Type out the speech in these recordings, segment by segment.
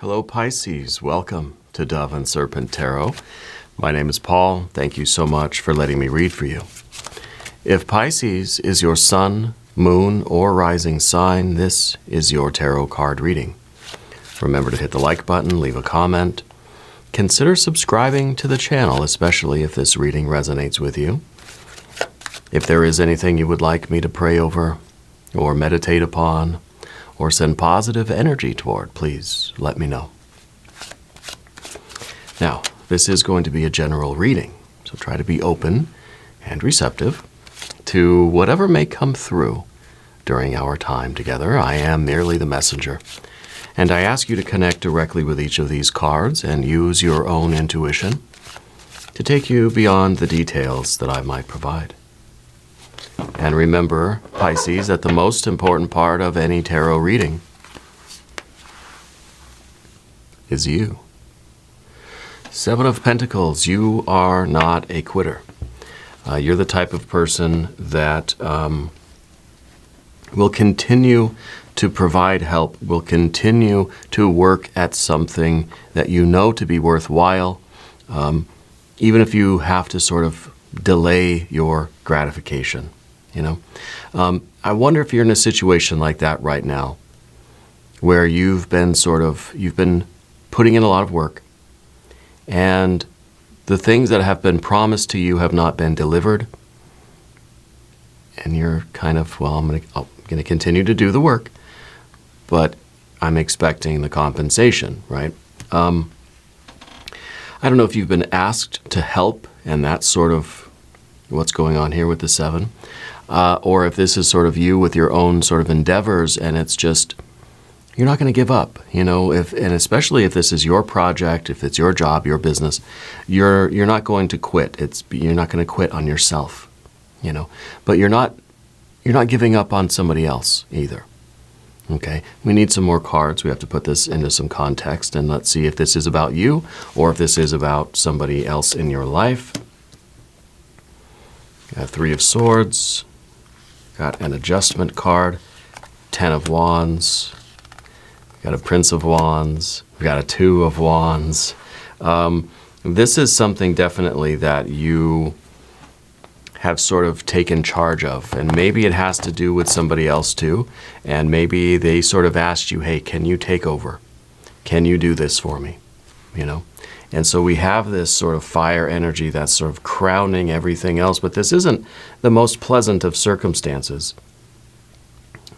Hello Pisces, welcome to Dove and Serpent Tarot. My name is Paul. Thank you so much for letting me read for you. If Pisces is your sun, moon, or rising sign, this is your tarot card reading. Remember to hit the like button, leave a comment. Consider subscribing to the channel, especially if this reading resonates with you. If there is anything you would like me to pray over or meditate upon, or send positive energy toward, please let me know. Now, this is going to be a general reading, so try to be open and receptive to whatever may come through during our time together. I am merely the messenger, and I ask you to connect directly with each of these cards and use your own intuition to take you beyond the details that I might provide. And remember, Pisces, that the most important part of any tarot reading is you. Seven of Pentacles, you are not a quitter. You're the type of person that will continue to provide help, will continue to work at something that you know to be worthwhile, even if you have to sort of delay your gratification. I wonder if you're in a situation like that right now, where you've been putting in a lot of work, and the things that have been promised to you have not been delivered, and you're kind of, well, I'm going to continue to do the work, but I'm expecting the compensation, right? I don't know if you've been asked to help, and that's sort of what's going on here with the seven. Or if this is sort of you with your own sort of endeavors, and it's just, you're not going to give up, and especially if this is your project, if it's your job, your business, you're not going to quit. You're not going to quit on yourself, but you're not giving up on somebody else either. Okay, we need some more cards. We have to put this into some context, and let's see if this is about you or if this is about somebody else in your life. Got Three of Swords. Got an adjustment card, Ten of Wands, got a Prince of Wands, we got a Two of Wands. This is something definitely that you have sort of taken charge of, and maybe it has to do with somebody else too, and maybe they sort of asked you, hey, can you take over? Can you do this for me? And so we have this sort of fire energy that's sort of crowning everything else, but this isn't the most pleasant of circumstances.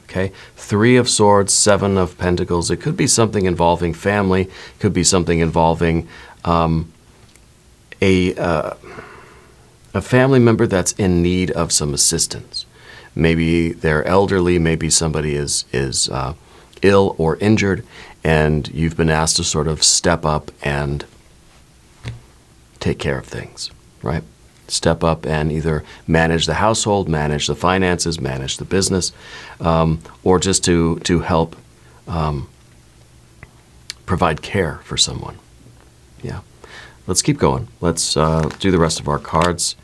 Okay, Three of Swords, Seven of Pentacles. It could be something involving family, could be something involving a family member that's in need of some assistance. Maybe they're elderly, maybe somebody is ill or injured, and you've been asked to sort of step up and take care of things, right? Step up and either manage the household, manage the finances, manage the business, or just to help provide care for someone. Yeah. Let's keep going. Let's do the rest of our cards.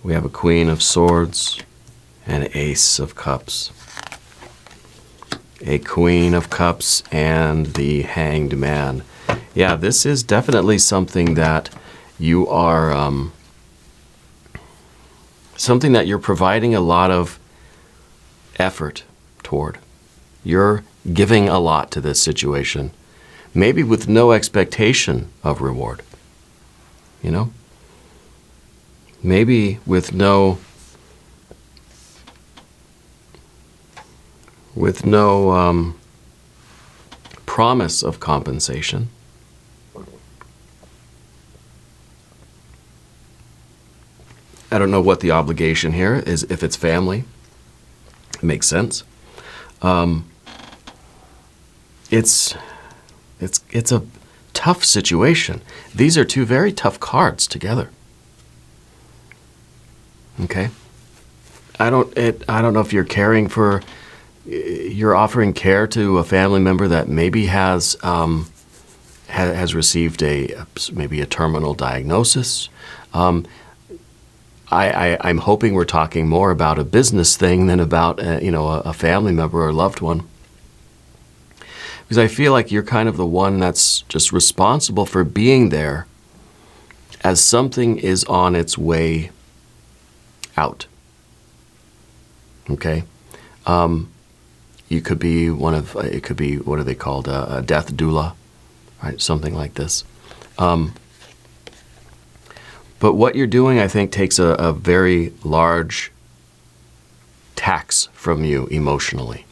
We have a Queen of Swords and an Ace of Cups. A Queen of Cups and the Hanged Man. Yeah, this is definitely something that you are, something that you're providing a lot of effort toward. You're giving a lot to this situation, maybe with no expectation of reward. Maybe with no promise of compensation. I don't know what the obligation here is. If it's family, it makes sense. It's a tough situation. These are two very tough cards together. Okay, I don't know if you're offering care to a family member that maybe has received maybe a terminal diagnosis. I'm hoping we're talking more about a business thing than about a family member or loved one. Because I feel like you're kind of the one that's just responsible for being there as something is on its way out. Okay? You could be it could be, what are they called? A death doula, right? Something like this. But what you're doing, I think, takes a very large tax from you emotionally.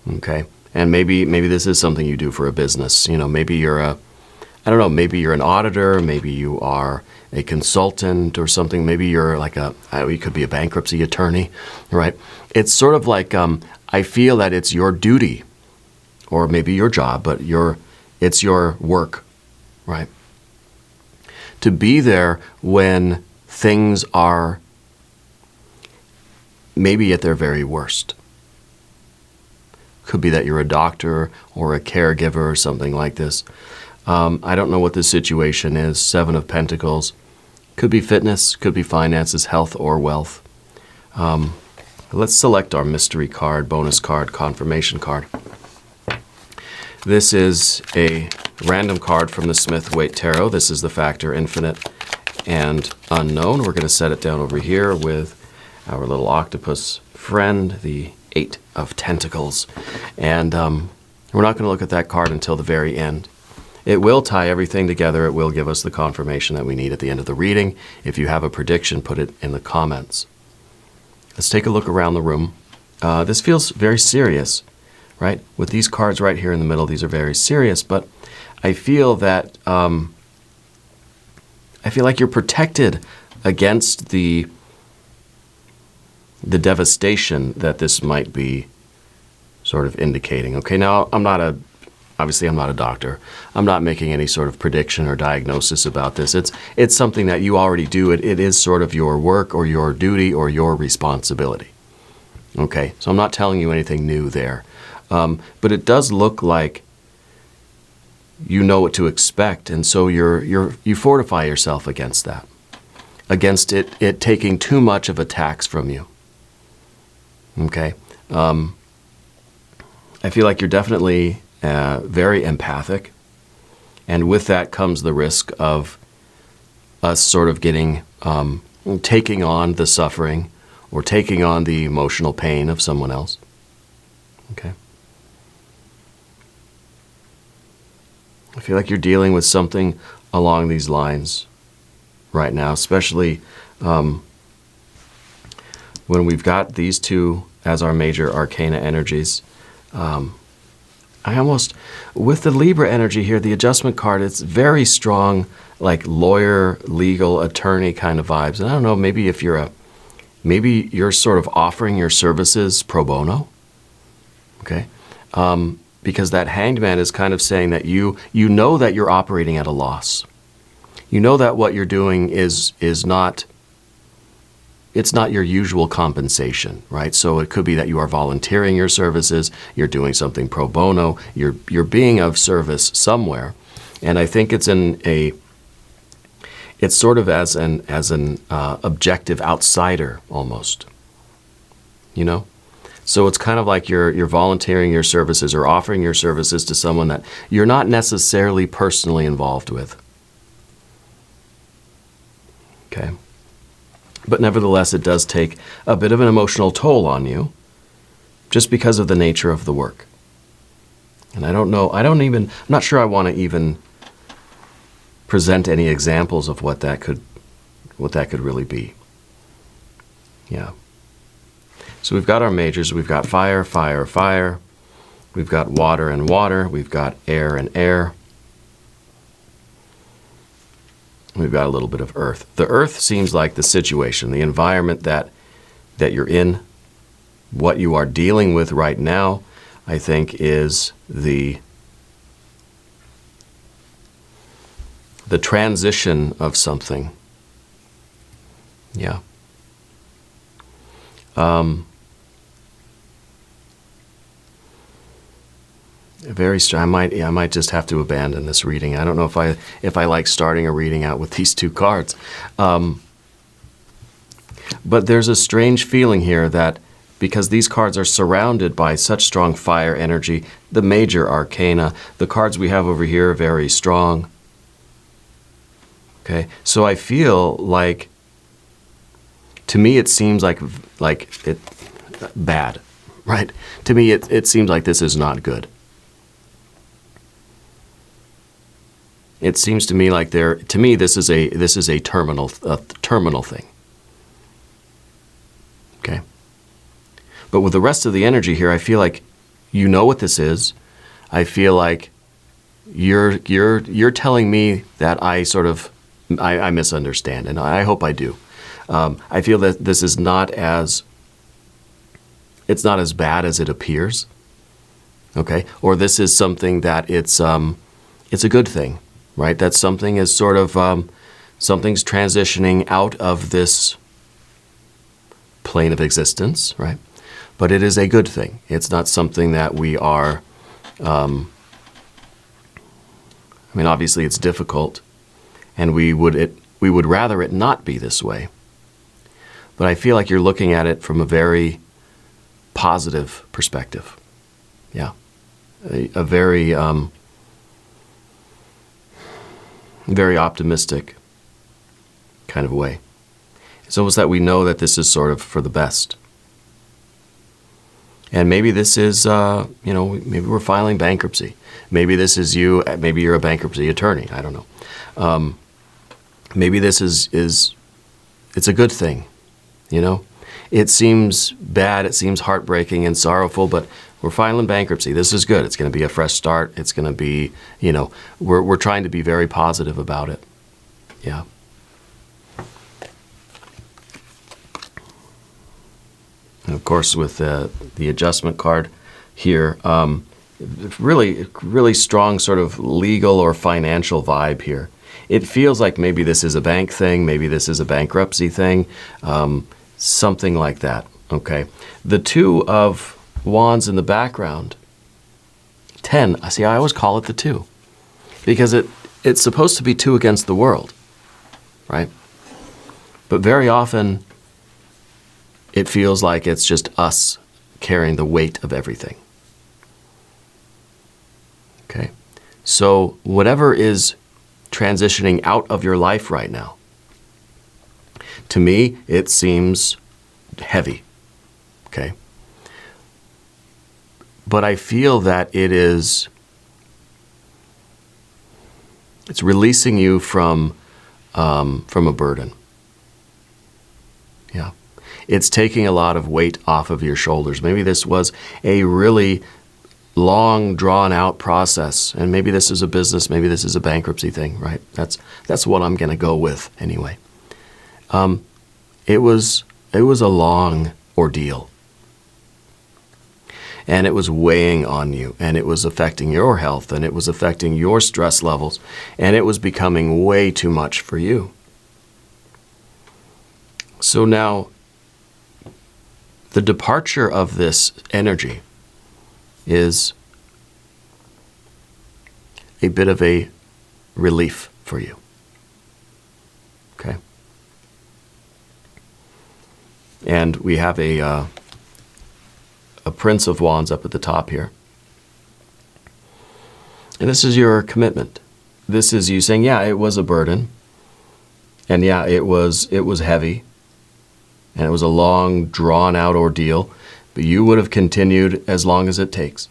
Okay? And maybe this is something you do for a business. You know, maybe you're maybe you're an auditor, maybe you are a consultant or something. Maybe you're like you could be a bankruptcy attorney, right? It's sort of like, I feel that it's your duty, or maybe your job, but it's your work, right? To be there when things are maybe at their very worst. Could be that you're a doctor or a caregiver or something like this. I don't know what the situation is. 7 of Pentacles. Could be fitness, could be finances, health, or wealth. Let's select our mystery card, bonus card, confirmation card. This is a random card from the Smith-Waite Tarot. This is the factor infinite and unknown. We're going to set it down over here with our little octopus friend, the 8 of Tentacles. And we're not going to look at that card until the very end. It will tie everything together. It will give us the confirmation that we need at the end of the reading. If you have a prediction, put it in the comments. Let's take a look around the room. This feels very serious, right? With these cards right here in the middle, these are very serious, but I feel that I feel like you're protected against the devastation that this might be sort of indicating. Okay, now obviously I'm not a doctor. I'm not making any sort of prediction or diagnosis about this. It's something that you already do. It is sort of your work or your duty or your responsibility. Okay, so I'm not telling you anything new there. But it does look like you know what to expect, and so you fortify yourself against that, against it taking too much of a tax from you. Okay, I feel like you're definitely very empathic, and with that comes the risk of us sort of taking on the suffering or taking on the emotional pain of someone else. Okay. I feel like you're dealing with something along these lines right now, especially when we've got these two as our major arcana energies. With the Libra energy here, the adjustment card, it's very strong, like lawyer, legal, attorney kind of vibes. And I don't know, maybe you're sort of offering your services pro bono, okay? Because that Hanged Man is kind of saying that you know that you're operating at a loss. You know that what you're doing is not, it's not your usual compensation, right? So it could be that you are volunteering your services, you're doing something pro bono, you're being of service somewhere. And I think it's sort of as an objective outsider almost, you know? So it's kind of like you're volunteering your services or offering your services to someone that you're not necessarily personally involved with. Okay? But nevertheless, it does take a bit of an emotional toll on you just because of the nature of the work. And I'm not sure I want to even present any examples of what that could really be. Yeah. So we've got our majors. We've got fire, fire, fire. We've got water and water. We've got air and air. We've got a little bit of earth. The earth seems like the situation, the environment that you're in, what you are dealing with right now, I think is the transition of something. Yeah. Very strong. I might just have to abandon this reading. I don't know if I like starting a reading out with these two cards. But there's a strange feeling here that because these cards are surrounded by such strong fire energy. The major arcana, the cards we have over here are very strong. Okay, so I feel like, to me it seems like it bad, right? To me it seems like this is not good. It seems to me like this is a terminal thing. Okay. But with the rest of the energy here, I feel like you know what this is. I feel like you're telling me that I misunderstand, and I hope I do. I feel that this is not as bad as it appears. Okay, or this is something that it's a good thing, right? That something is something's transitioning out of this plane of existence, right? But it is a good thing. It's not something that we are. Obviously, it's difficult, and we would rather it not be this way. But I feel like you're looking at it from a very positive perspective. Yeah, a very very optimistic kind of way. It's almost that we know that this is sort of for the best. And maybe this is, maybe we're filing bankruptcy. Maybe this is you. Maybe you're a bankruptcy attorney. I don't know. Maybe this is it's a good thing. It seems bad. It seems heartbreaking and sorrowful, but we're filing bankruptcy. This is good. It's going to be a fresh start. It's going to be, we're trying to be very positive about it. Yeah. And of course, with the adjustment card here, really, really strong sort of legal or financial vibe here. It feels like maybe this is a bank thing, maybe this is a bankruptcy thing, something like that. Okay. The Two of Wands in the background, 10. See, I always call it the 2 because it's supposed to be 2 against the world, right? But very often, it feels like it's just us carrying the weight of everything. Okay? So whatever is transitioning out of your life right now, to me, it seems heavy. Okay? But I feel that it's releasing you from a burden. Yeah. It's taking a lot of weight off of your shoulders. Maybe this was a really long, drawn-out process, and maybe this is a business, maybe this is a bankruptcy thing, right? That's what I'm going to go with anyway. It was a long ordeal, and it was weighing on you, and it was affecting your health, and it was affecting your stress levels, and it was becoming way too much for you. So now, the departure of this energy is a bit of a relief for you. Okay? And we have a Prince of Wands up at the top here. And this is your commitment. This is you saying, yeah, it was a burden. And yeah, it was heavy. And it was a long, drawn-out ordeal, but you would have continued as long as it takes.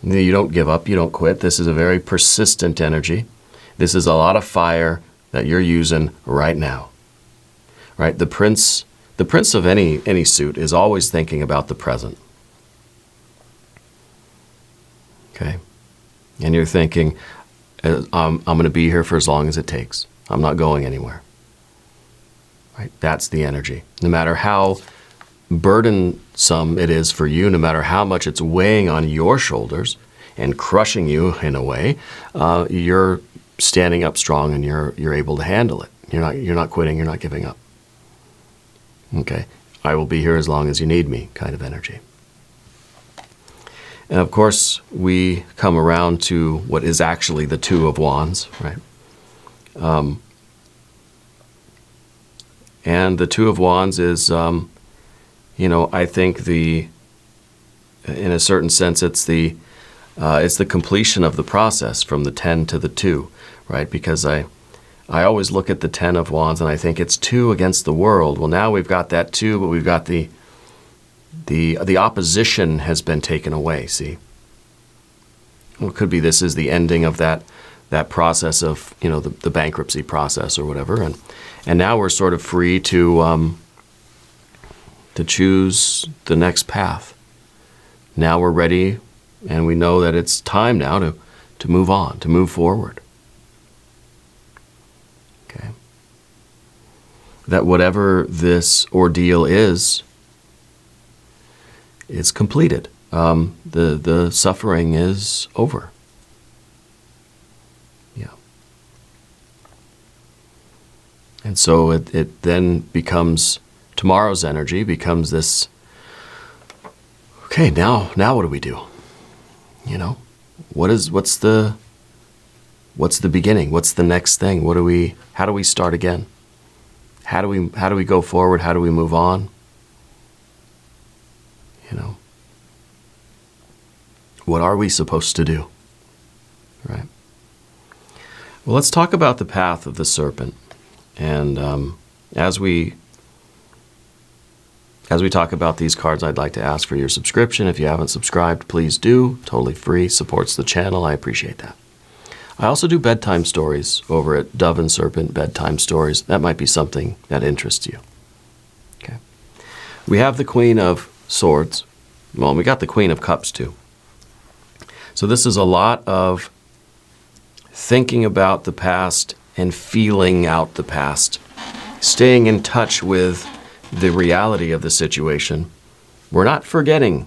You don't give up, you don't quit. This is a very persistent energy. This is a lot of fire that you're using right now. Right? The prince of any suit is always thinking about the present. Okay? And you're thinking, I'm going to be here for as long as it takes. I'm not going anywhere. Right? That's the energy. No matter how burdensome it is for you, no matter how much it's weighing on your shoulders and crushing you in a way, you're standing up strong and you're able to handle it. You're not quitting. You're not giving up. Okay, I will be here as long as you need me, kind of energy. And of course, we come around to what is actually the Two of Wands, right? And the Two of Wands is I think in a certain sense, it's the completion of the process from the 10 to the 2, right? Because I always look at the 10 of Wands and I think it's 2 against the world. Well, now we've got that 2, but we've got the opposition has been taken away, see? Well, it could be this is the ending of that process of, the bankruptcy process or whatever. And now we're sort of free to choose the next path. Now we're ready, and we know that it's time now to move on, to move forward. Okay? That whatever this ordeal is, it's completed. The suffering is over. Yeah. And so it then becomes, tomorrow's energy becomes this, okay, now what do we do? What's the beginning? What's the next thing? How do we start again? How do we go forward? How do we move on? What are we supposed to do? Right? Well, let's talk about the path of the serpent. And as we talk about these cards, I'd like to ask for your subscription. If you haven't subscribed, please do. Totally free. Supports the channel. I appreciate that. I also do bedtime stories over at Dove and Serpent Bedtime Stories. That might be something that interests you. Okay. We have the Queen of Swords. Well, we got the Queen of Cups too. So this is a lot of thinking about the past and feeling out the past, staying in touch with the reality of the situation. We're not forgetting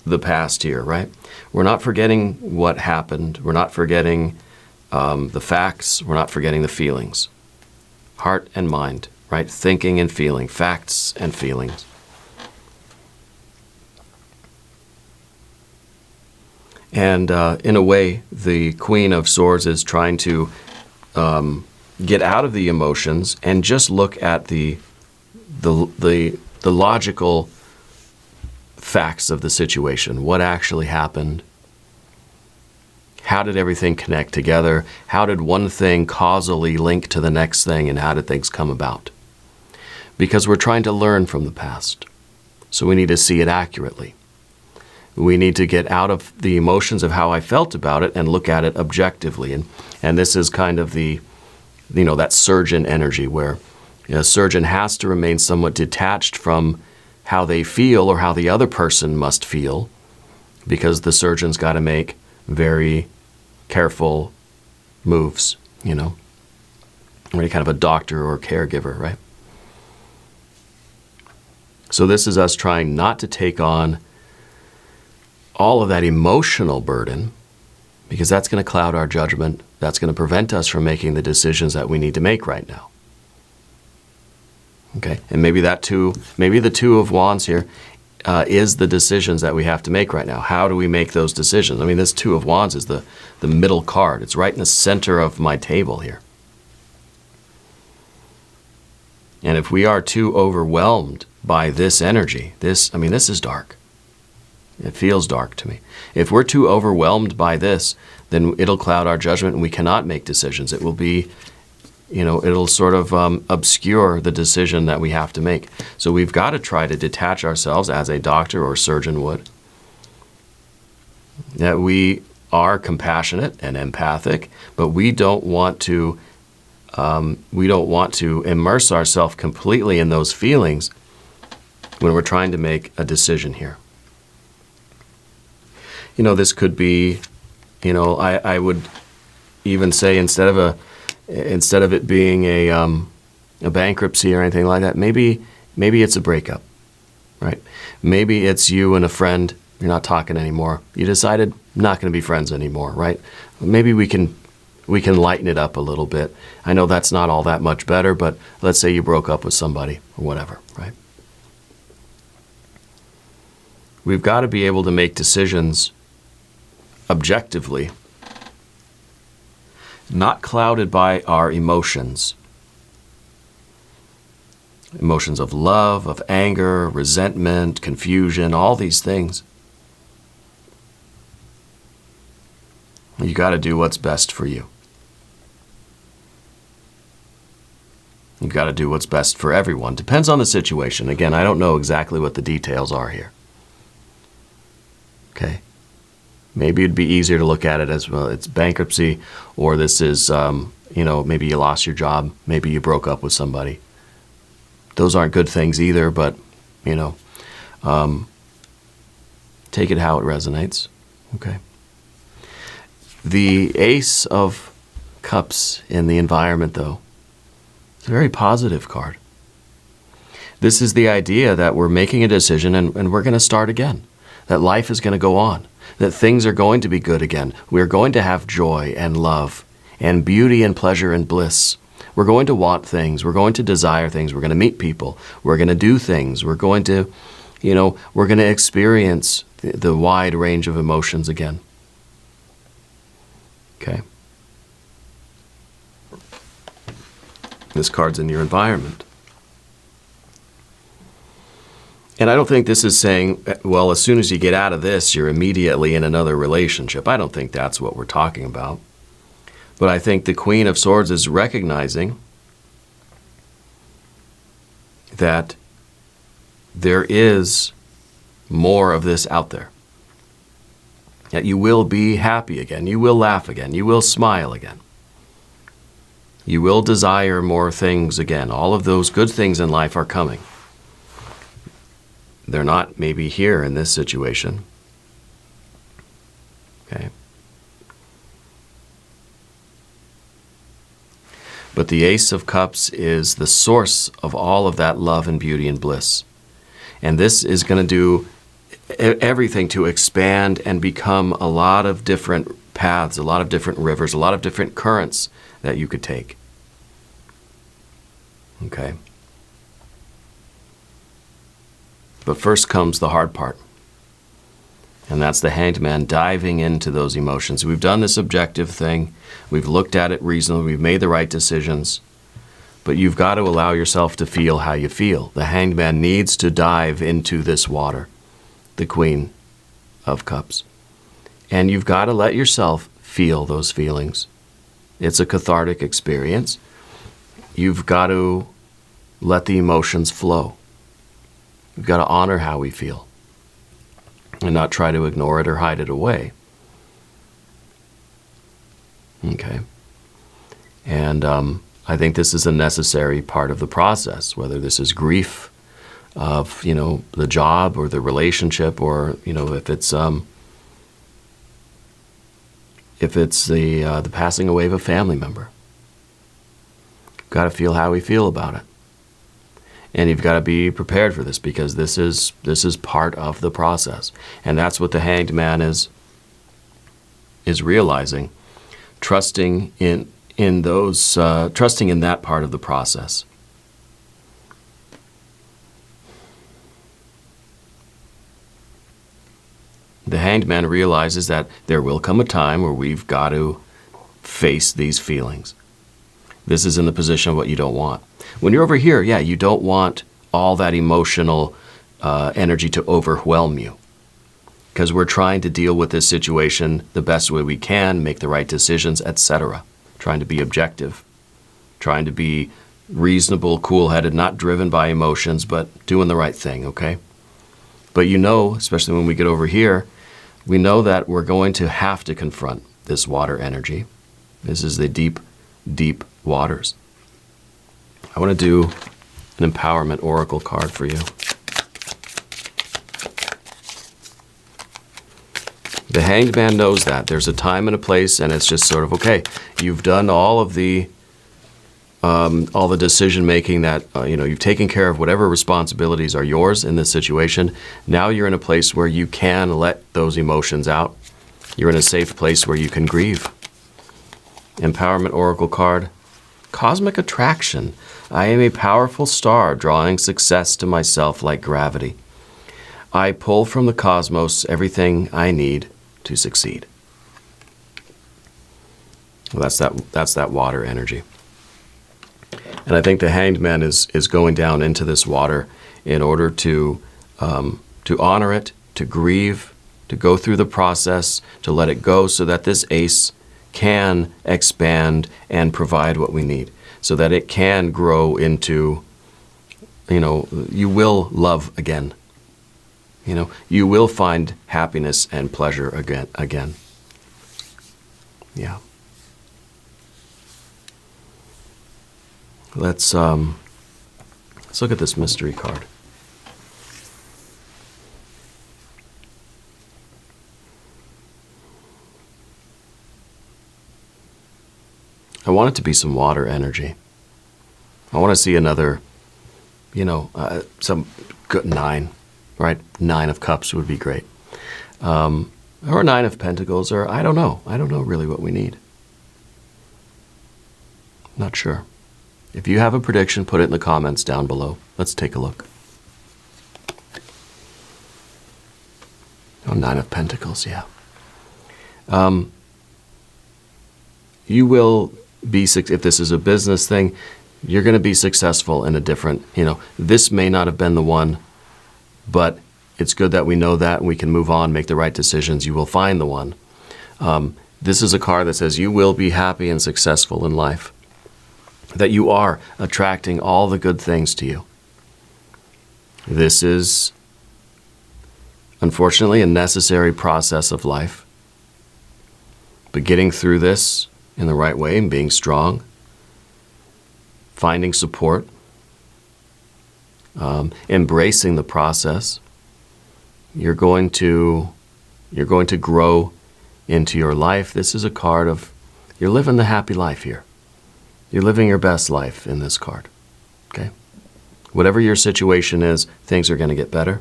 the past here, right? We're not forgetting what happened. We're not forgetting the facts. We're not forgetting the feelings. Heart and mind, right? Thinking and feeling, facts and feelings. And in a way, the Queen of Swords is trying to get out of the emotions and just look at the logical facts of the situation. What actually happened? How did everything connect together? How did one thing causally link to the next thing, and how did things come about? Because we're trying to learn from the past. So we need to see it accurately. We need to get out of the emotions of how I felt about it and look at it objectively. And this is kind of that surgeon energy where a surgeon has to remain somewhat detached from how they feel or how the other person must feel, because the surgeon's got to make very careful moves, Or any kind of a doctor or caregiver, right? So this is us trying not to take on all of that emotional burden, because that's going to cloud our judgment. That's going to prevent us from making the decisions that we need to make right now. Okay, and maybe the 2 of Wands here is the decisions that we have to make right now. How do we make those decisions? I mean, this 2 of Wands is the middle card. It's right in the center of my table here. And if we are too overwhelmed by this energy, this is dark. It feels dark to me. If we're too overwhelmed by this, then it'll cloud our judgment and we cannot make decisions. It will be, it'll sort of obscure the decision that we have to make. So we've got to try to detach ourselves as a doctor or surgeon would. That we are compassionate and empathic, but we don't want to immerse ourselves completely in those feelings when we're trying to make a decision here. This could be, I would even say instead of it being a bankruptcy or anything like that, maybe it's a breakup, right? Maybe it's you and a friend, you're not talking anymore. You decided not going to be friends anymore, right? Maybe we can lighten it up a little bit. I know that's not all that much better, but let's say you broke up with somebody or whatever, right? We've got to be able to make decisions objectively, not clouded by our emotions. emotions of love, of anger, resentment, confusion, all these things. You got to do what's best for you. You got to do what's best for everyone. Depends on the situation. Again, I don't know exactly what the details are here. Okay? Maybe it'd be easier to look at it as, well, it's bankruptcy, or this is, maybe you lost your job, maybe you broke up with somebody. Those aren't good things either, but, take it how it resonates. Okay? The Ace of Cups in the environment, though, it's a very positive card. This is the idea that we're making a decision and we're going to start again, that life is going to go on, that things are going to be good again. We're going to have joy and love and beauty and pleasure and bliss. We're going to want things. We're going to desire things. We're going to meet people. We're going to do things. We're going to, we're going to experience the wide range of emotions again. Okay? This card's in your environment. And I don't think this is saying, well, as soon as you get out of this, you're immediately in another relationship. I don't think that's what we're talking about. But I think the Queen of Swords is recognizing that there is more of this out there. That you will be happy again. You will laugh again. You will smile again. You will desire more things again. All of those good things in life are coming. They're not maybe here in this situation. Okay. But the Ace of Cups is the source of all of that love and beauty and bliss. And this is going to do everything to expand and become a lot of different paths, a lot of different rivers, a lot of different currents that you could take. Okay. But first comes the hard part. And that's the Hanged Man diving into those emotions. We've done this objective thing. We've looked at it reasonably. We've made the right decisions. But you've got to allow yourself to feel how you feel. The Hanged Man needs to dive into this water, the Queen of Cups. And you've got to let yourself feel those feelings. It's a cathartic experience. You've got to let the emotions flow. You've got to honor how we feel and not try to ignore it or hide it away. Okay. And I think this is a necessary part of the process, whether this is grief of, the job or the relationship, or, if it's the passing away of a family member. You've got to feel how we feel about it. And you've got to be prepared for this, because this is part of the process. And that's what the Hanged Man is realizing, trusting in that part of the process. The Hanged Man realizes that there will come a time where we've got to face these feelings. This is in the position of what you don't want. When you're over here, you don't want all that emotional energy to overwhelm you, because we're trying to deal with this situation the best way we can, make the right decisions, etc. Trying to be objective, trying to be reasonable, cool-headed, not driven by emotions, but doing the right thing, okay? But especially when we get over here, we know that we're going to have to confront this water energy. This is the deep, deep waters. I want to do an empowerment oracle card for you. The Hanged Man knows that. There's a time and a place, and it's just sort of, okay, you've done all the decision making that, you've taken care of whatever responsibilities are yours in this situation. Now you're in a place where you can let those emotions out. You're in a safe place where you can grieve. Empowerment oracle card. Cosmic attraction. I am a powerful star drawing success to myself like gravity. I pull from the cosmos everything I need to succeed. Well, that's that water energy. And I think the Hanged Man is going down into this water in order to honor it, to grieve, to go through the process, to let it go so that this ace can expand and provide what we need, so that it can grow into, you will love again. You will find happiness and pleasure again. Yeah. Let's look at this mystery card. I want it to be some water energy. I want to see another, some good 9, right? 9 of Cups would be great. Or 9 of Pentacles, or I don't know. I don't know really what we need. Not sure. If you have a prediction, put it in the comments down below. Let's take a look. Oh, 9 of Pentacles, yeah. You will be, if this is a business thing, you're going to be successful in a different, this may not have been the one, but it's good that we know that and we can move on, make the right decisions. You will find the one. This is a card that says you will be happy and successful in life, that you are attracting all the good things to you. This is, unfortunately, a necessary process of life. But getting through this in the right way and being strong, finding support, embracing the process, you're going to grow into your life. This is a card of, you're living the happy life here. You're living your best life in this card, okay? Whatever your situation is, things are going to get better.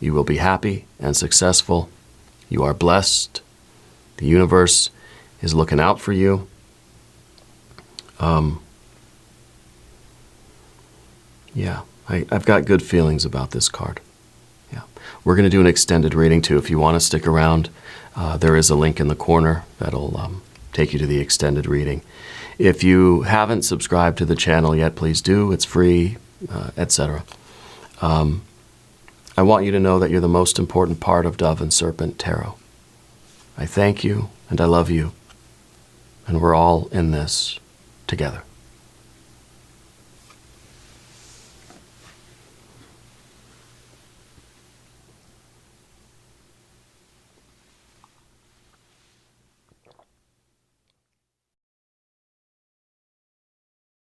You will be happy and successful. You are blessed. The universe is looking out for you. Yeah, I've got good feelings about this card. Yeah, we're going to do an extended reading too. If you want to stick around, there is a link in the corner that'll take you to the extended reading. If you haven't subscribed to the channel yet, please do. It's free, etc. I want you to know that you're the most important part of Dove and Serpent Tarot. I thank you and I love you, and we're all in this together.